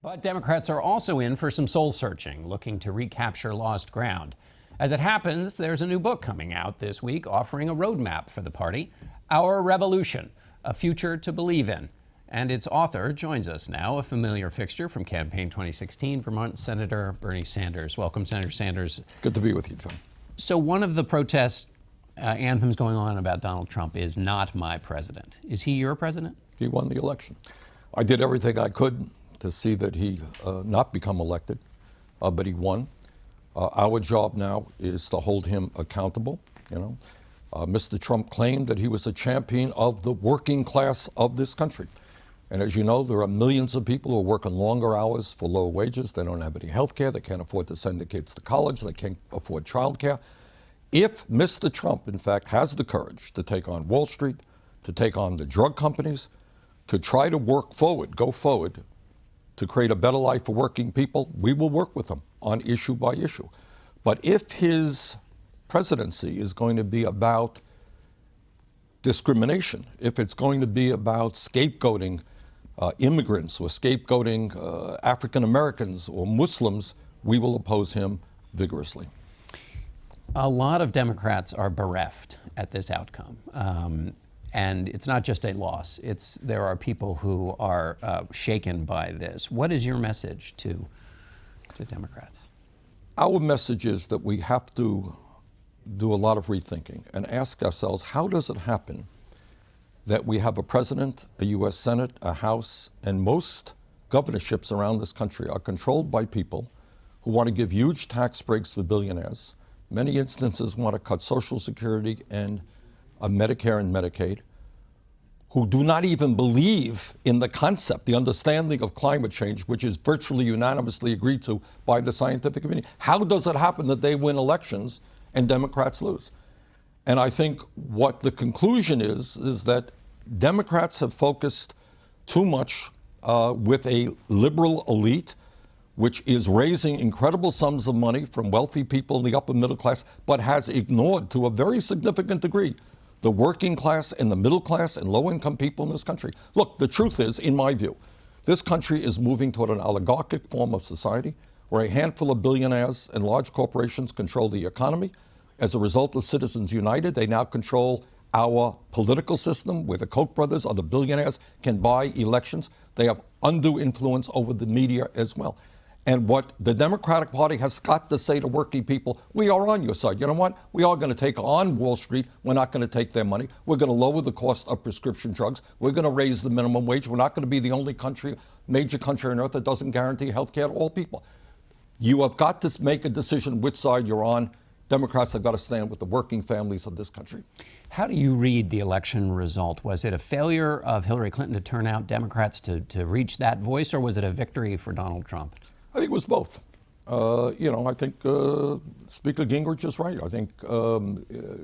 But Democrats are also in for some soul searching, looking to recapture lost ground. As it happens, there's a new book coming out this week offering a roadmap for the party, Our Revolution, a future to believe in. And its author joins us now, a familiar fixture from campaign 2016, Vermont Senator Bernie Sanders. Welcome, Senator Sanders. Good to be with you, John. So one of the protest anthems going on about Donald Trump is "Not my president." Is he your president? He won the election. I did everything I could to see that he not become elected, but he won. Our job now is to hold him accountable. Mr. Trump claimed that he was a champion of the working class of this country. And as you know, there are millions of people who are working longer hours for low wages. They don't have any health care. They can't afford to send their kids to college. They can't afford child care. If Mr. Trump, in fact, has the courage to take on Wall Street, to take on the drug companies, to try to work forward, go forward, to create a better life for working people, we will work with him on issue by issue. But if his presidency is going to be about discrimination, if it's going to be about scapegoating immigrants or scapegoating African Americans or Muslims, we will oppose him vigorously. A lot of Democrats are bereft at this outcome. And it's not just a loss. There are people who are shaken by this. What is your message to Democrats? Our message is that we have to do a lot of rethinking and ask ourselves, how does it happen that we have a president, a U.S. Senate, a House, and most governorships around this country are controlled by people who want to give huge tax breaks to billionaires, many instances want to cut Social Security and Medicare and Medicaid, who do not even believe in the concept, the understanding of climate change, which is virtually unanimously agreed to by the scientific community. How does it happen that they win elections and Democrats lose? And I think what the conclusion is that Democrats have focused too much with a liberal elite, which is raising incredible sums of money from wealthy people in the upper middle class, but has ignored to a very significant degree the working class and the middle class and low-income people in this country. Look, the truth is, in my view, this country is moving toward an oligarchic form of society where a handful of billionaires and large corporations control the economy. As a result of Citizens United, they now control our political system, where the Koch brothers or the billionaires can buy elections. They have undue influence over the media as well. And what the Democratic Party has got to say to working people, we are on your side. You know what? We are going to take on Wall Street. We're not going to take their money. We're going to lower the cost of prescription drugs. We're going to raise the minimum wage. We're not going to be the only major country on earth that doesn't guarantee health care to all people. You have got to make a decision which side you're on. Democrats have got to stand with the working families of this country. How do you read the election result? Was it a failure of Hillary Clinton to turn out Democrats to reach that voice, or was it a victory for Donald Trump? I think it was both. I think Speaker Gingrich is right. I think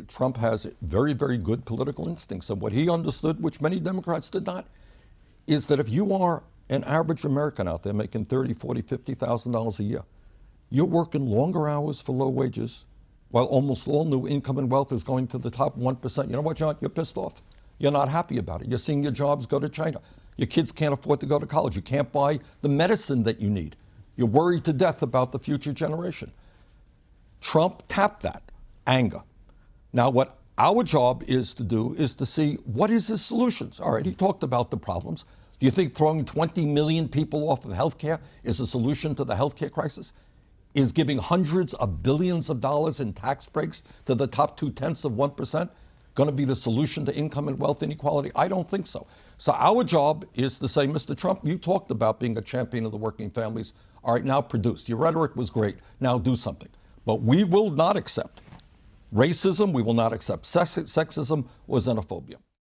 Trump has very, very good political instincts. And what he understood, which many Democrats did not, is that if you are an average American out there making $30,000, $40,000, $50,000 a year, you're working longer hours for low wages, while almost all new income and wealth is going to the top 1%. You know what, John? You're pissed off. You're not happy about it. You're seeing your jobs go to China. Your kids can't afford to go to college. You can't buy the medicine that you need. You're worried to death about the future generation. Trump tapped that anger. Now, what our job is to do is to see what is his solutions. All right, he talked about the problems. Do you think throwing 20 million people off of health care is a solution to the health care crisis? Is giving hundreds of billions of dollars in tax breaks to the top 0.2% going to be the solution to income and wealth inequality? I don't think so. So our job is to say, Mr. Trump, you talked about being a champion of the working families. All right, now produce. Your rhetoric was great. Now do something. But we will not accept racism. We will not accept sexism or xenophobia.